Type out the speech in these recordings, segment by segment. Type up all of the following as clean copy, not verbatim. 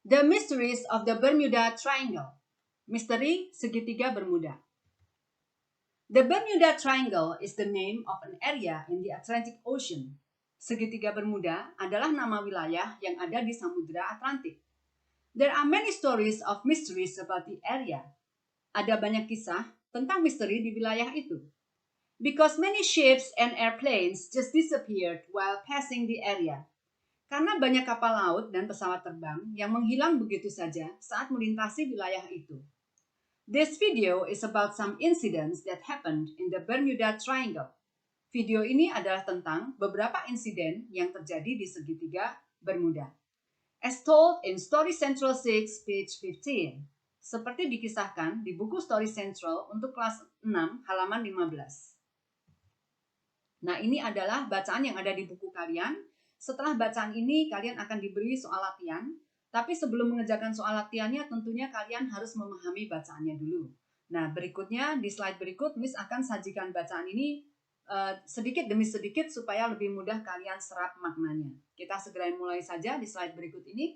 The Mysteries of the Bermuda Triangle. Misteri segitiga Bermuda. The Bermuda Triangle is the name of an area in the Atlantic Ocean. Segitiga Bermuda adalah nama wilayah yang ada di Samudra Atlantik. There are many stories of mysteries about the area. Ada banyak kisah tentang misteri di wilayah itu. Because many ships and airplanes just disappeared while passing the area. Karena banyak kapal laut dan pesawat terbang yang menghilang begitu saja saat melintasi wilayah itu. This video is about some incidents that happened in the Bermuda Triangle. Video ini adalah tentang beberapa insiden yang terjadi di segitiga Bermuda. As told in Story Central 6, page 15. Seperti dikisahkan di buku Story Central untuk kelas 6, halaman 15. Nah, ini adalah bacaan yang ada di buku kalian. Setelah bacaan ini, kalian akan diberi soal latihan. Tapi sebelum mengerjakan soal latihannya, tentunya kalian harus memahami bacaannya dulu. Nah, berikutnya di slide berikut, Miss akan sajikan bacaan ini sedikit demi sedikit supaya lebih mudah kalian serap maknanya. Kita segera mulai saja di slide berikut ini.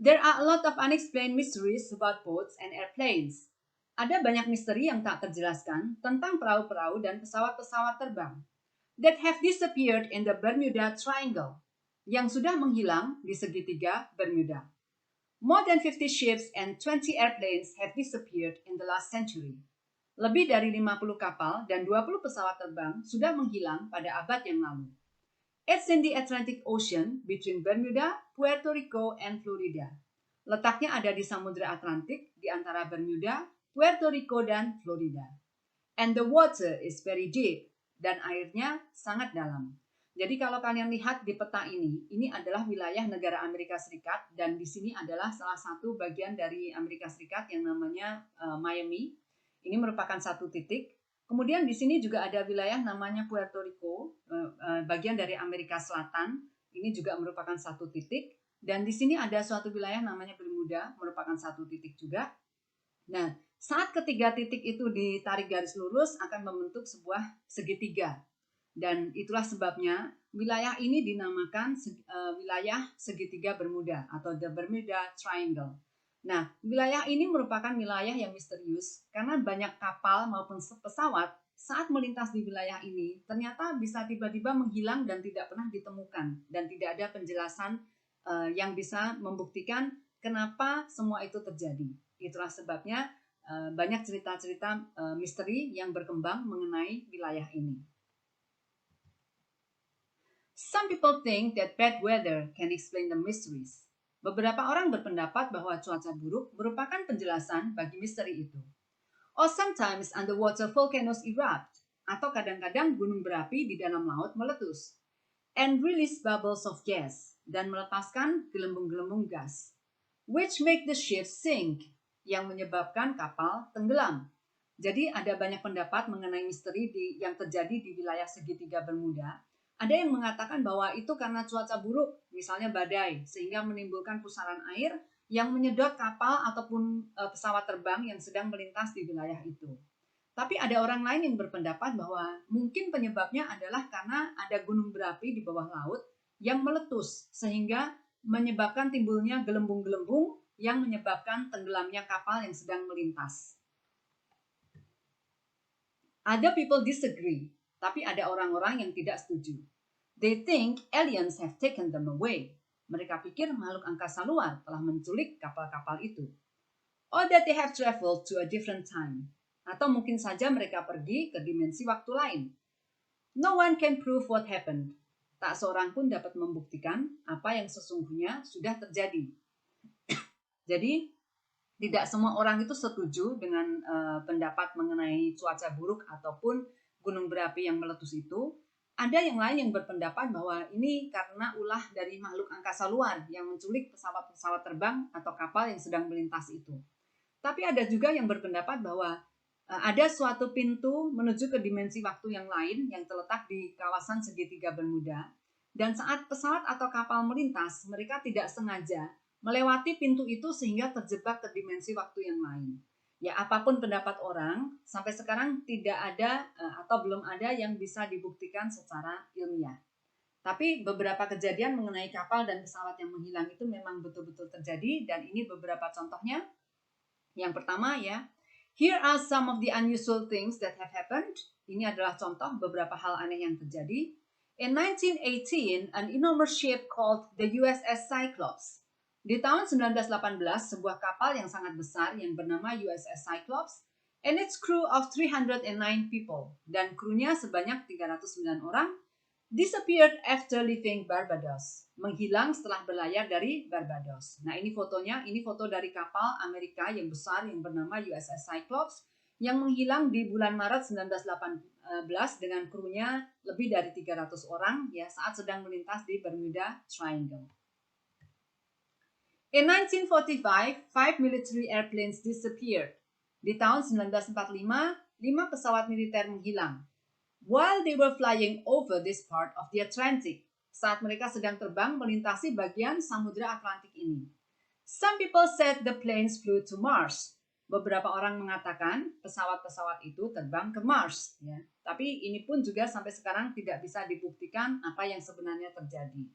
There are a lot of unexplained mysteries about boats and airplanes. Ada banyak misteri yang tak terjelaskan tentang perahu-perahu dan pesawat-pesawat terbang that have disappeared in the Bermuda Triangle, yang sudah menghilang di segitiga Bermuda. More than 50 ships and 20 airplanes have disappeared in the last century. Lebih dari 50 kapal dan 20 pesawat terbang sudah menghilang pada abad yang lalu. It's in the Atlantic Ocean between Bermuda, Puerto Rico, and Florida. Letaknya ada di Samudra Atlantik di antara Bermuda, Puerto Rico, dan Florida. And the water is very deep. Dan airnya sangat dalam. Jadi kalau kalian lihat di peta ini adalah wilayah negara Amerika Serikat dan di sini adalah salah satu bagian dari Amerika Serikat yang namanya Miami. Ini merupakan satu titik. Kemudian di sini juga ada wilayah namanya Puerto Rico, bagian dari Amerika Selatan. Ini juga merupakan satu titik. Dan di sini ada suatu wilayah namanya Bermuda, merupakan satu titik juga. Nah, saat ketiga titik itu ditarik garis lurus akan membentuk sebuah segitiga. Dan itulah sebabnya wilayah ini dinamakan wilayah segitiga Bermuda atau the Bermuda Triangle. Nah, wilayah ini merupakan wilayah yang misterius karena banyak kapal maupun pesawat saat melintas di wilayah ini ternyata bisa tiba-tiba menghilang dan tidak pernah ditemukan dan tidak ada penjelasan yang bisa membuktikan kenapa semua itu terjadi. Itulah sebabnya banyak cerita-cerita misteri yang berkembang mengenai wilayah ini. Some people think that bad weather can explain the mysteries. Beberapa orang berpendapat bahwa cuaca buruk merupakan penjelasan bagi misteri itu. Or sometimes underwater volcanoes erupt, atau kadang-kadang gunung berapi di dalam laut meletus, and release bubbles of gas, dan melepaskan gelembung-gelembung gas, which make the ship sink, yang menyebabkan kapal tenggelam. Jadi ada banyak pendapat mengenai misteri yang terjadi di wilayah segitiga Bermuda. Ada yang mengatakan bahwa itu karena cuaca buruk, misalnya badai, sehingga menimbulkan pusaran air yang menyedot kapal ataupun pesawat terbang yang sedang melintas di wilayah itu. Tapi ada orang lain yang berpendapat bahwa mungkin penyebabnya adalah karena ada gunung berapi di bawah laut yang meletus, sehingga menyebabkan timbulnya gelembung-gelembung yang menyebabkan tenggelamnya kapal yang sedang melintas. Other people disagree, tapi ada orang-orang yang tidak setuju. They think aliens have taken them away. Mereka pikir makhluk angkasa luar telah menculik kapal-kapal itu. Or that they have traveled to a different time. Atau mungkin saja mereka pergi ke dimensi waktu lain. No one can prove what happened. Tak seorang pun dapat membuktikan apa yang sesungguhnya sudah terjadi. Jadi, tidak semua orang itu setuju dengan pendapat mengenai cuaca buruk ataupun gunung berapi yang meletus itu. Ada yang lain yang berpendapat bahwa ini karena ulah dari makhluk angkasa luar yang menculik pesawat-pesawat terbang atau kapal yang sedang melintas itu. Tapi ada juga yang berpendapat bahwa ada suatu pintu menuju ke dimensi waktu yang lain yang terletak di kawasan segitiga Bermuda. Dan saat pesawat atau kapal melintas, mereka tidak sengaja melewati pintu itu sehingga terjebak ke dimensi waktu yang lain. Ya, apapun pendapat orang, sampai sekarang tidak ada atau belum ada yang bisa dibuktikan secara ilmiah. Tapi beberapa kejadian mengenai kapal dan pesawat yang menghilang itu memang betul-betul terjadi, dan ini beberapa contohnya. Yang pertama ya, here are some of the unusual things that have happened. Ini adalah contoh beberapa hal aneh yang terjadi. In 1918, an enormous ship called the USS Cyclops. Di tahun 1918, sebuah kapal yang sangat besar yang bernama USS Cyclops and its crew of 309 people, dan krunya sebanyak 309 orang, disappeared after leaving Barbados. Menghilang setelah berlayar dari Barbados. Nah, ini fotonya, ini foto dari kapal Amerika yang besar yang bernama USS Cyclops yang menghilang di bulan Maret 1918 dengan krunya lebih dari 300 orang ya saat sedang melintas di Bermuda Triangle. In 1945, 5 military airplanes disappeared. Di tahun 1945, 5 pesawat militer menghilang. While they were flying over this part of the Atlantic, saat mereka sedang terbang melintasi bagian Samudra Atlantik ini. Some people said the planes flew to Mars. Beberapa orang mengatakan pesawat-pesawat itu terbang ke Mars. Ya. Tapi ini pun juga sampai sekarang tidak bisa dibuktikan apa yang sebenarnya terjadi.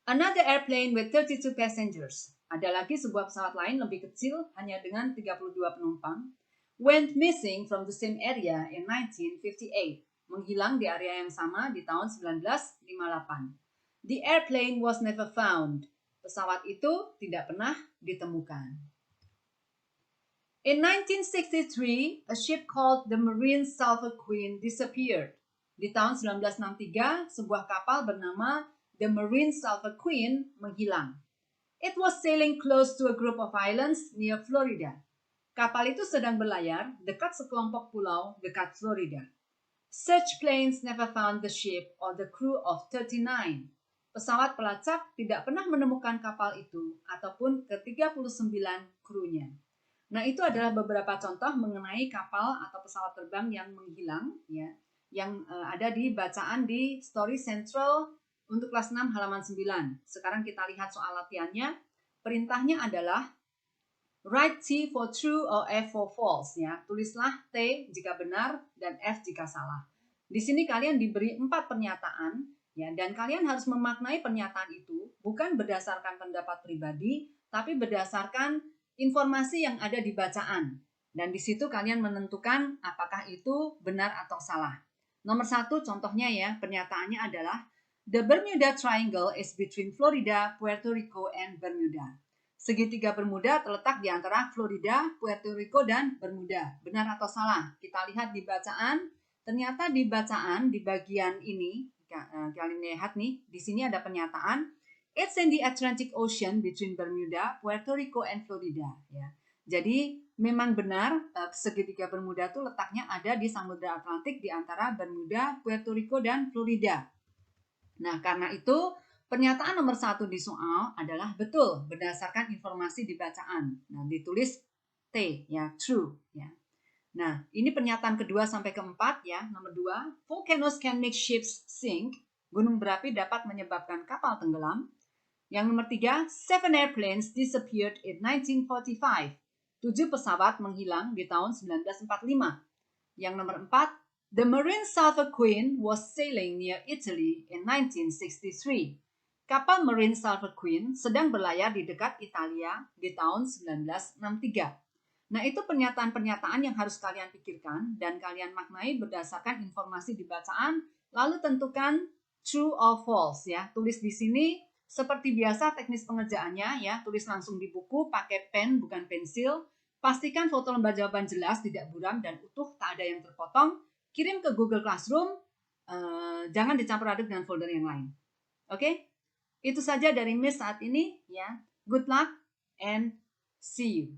Another airplane with 32 passengers. Ada lagi sebuah pesawat lain lebih kecil hanya dengan 32 penumpang. Went missing from the same area in 1958. Menghilang di area yang sama di tahun 1958. The airplane was never found. Pesawat itu tidak pernah ditemukan. In 1963, a ship called the Marine Sulphur Queen disappeared. Di tahun 1963, sebuah kapal bernama the Marine Sulphur Queen menghilang. It was sailing close to a group of islands near Florida. Kapal itu sedang berlayar dekat sekelompok pulau dekat Florida. Search planes never found the ship or the crew of 39. Pesawat pelacak tidak pernah menemukan kapal itu ataupun ke-39 krunya. Nah, itu adalah beberapa contoh mengenai kapal atau pesawat terbang yang menghilang ya, yang ada di bacaan di Story Central untuk kelas 6 halaman 9. Sekarang kita lihat soal latihannya. Perintahnya adalah write T for true or F for false ya. Tulislah T jika benar dan F jika salah. Di sini kalian diberi 4 pernyataan ya, dan kalian harus memaknai pernyataan itu bukan berdasarkan pendapat pribadi, tapi berdasarkan informasi yang ada di bacaan. Dan di situ kalian menentukan apakah itu benar atau salah. Nomor 1 contohnya ya, pernyataannya adalah the Bermuda Triangle is between Florida, Puerto Rico, and Bermuda. Segitiga Bermuda terletak di antara Florida, Puerto Rico, dan Bermuda. Benar atau salah? Kita lihat di bacaan. Ternyata di bacaan di bagian ini, kalian lihat nih, di sini ada pernyataan it's in the Atlantic Ocean between Bermuda, Puerto Rico, and Florida. Ya. Jadi memang benar segitiga Bermuda itu letaknya ada di Samudra Atlantik di antara Bermuda, Puerto Rico, dan Florida. Nah, karena itu pernyataan nomor 1 di soal adalah betul berdasarkan informasi di bacaan. Nah, ditulis T ya, true ya. Nah, ini pernyataan kedua sampai keempat ya. Nomor 2, volcanoes can make ships sink. Gunung berapi dapat menyebabkan kapal tenggelam. Yang nomor 3, 7 airplanes disappeared in 1945. 7 pesawat menghilang di tahun 1945. Yang nomor 4, the Marine Sulphur Queen was sailing near Italy in 1963. Kapal Marine Sulphur Queen sedang berlayar di dekat Italia di tahun 1963. Nah, itu pernyataan-pernyataan yang harus kalian pikirkan dan kalian maknai berdasarkan informasi di bacaan, lalu tentukan true or false ya. Tulis di sini seperti biasa teknis pengerjaannya ya, tulis langsung di buku pakai pen bukan pensil. Pastikan foto lembar jawaban jelas, tidak buram dan utuh, tak ada yang terpotong. Kirim ke Google Classroom, jangan dicampur aduk dengan folder yang lain. Oke? Itu saja dari Miss saat ini ya. Good luck and see you.